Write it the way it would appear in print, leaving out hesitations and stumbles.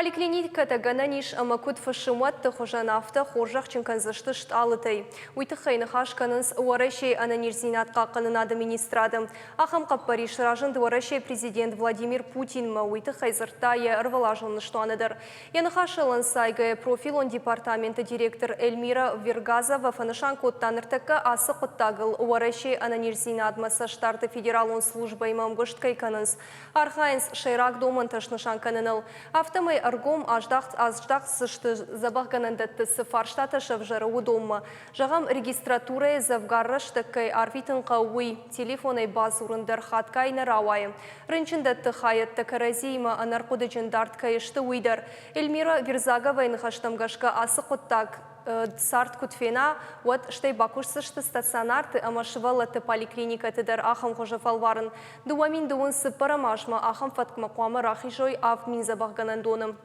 Поликлиника тагананиш амакут фашимат тахожанафта хоржах чинканзашты шталытай. Уйтыхайны хашканынс уарашей ананирзинатқа қанынады министрады. Ахам қаппариш ражын дуарашей президент Владимир Путин ма уйтыхай зыртая рвалажылны штуаныдыр. Яны хашылын сайгы профилон департаменты директор Эльмира Вергазова фанышан коттаныртыққа асы қыттағыл уарашей ананирзинатмасы штарты федералон служба имам гышткайканынс. Архайнс шайрак домын ташнышан каныныл. Автомай аргом аждақ сышты забағганандатты фарштата шавжары удомы. Жағам регистратуры завгарраштықкай арвитын қауый телефоной баз урындар хаткай нарауай. Рынчындатты хаятты каразейма анарқуды жындарткай ішті уйдар. Эльмира Верзагова хаштамгашка асы құттак сарт кутфена, вот штай бакушсышты стационарты амашывалаты поликлиника тыдар ахам хожафалварын. Дуамин дуын сыппарамашма ахам фаткмақуамы рахижой ав мин забағганандоным.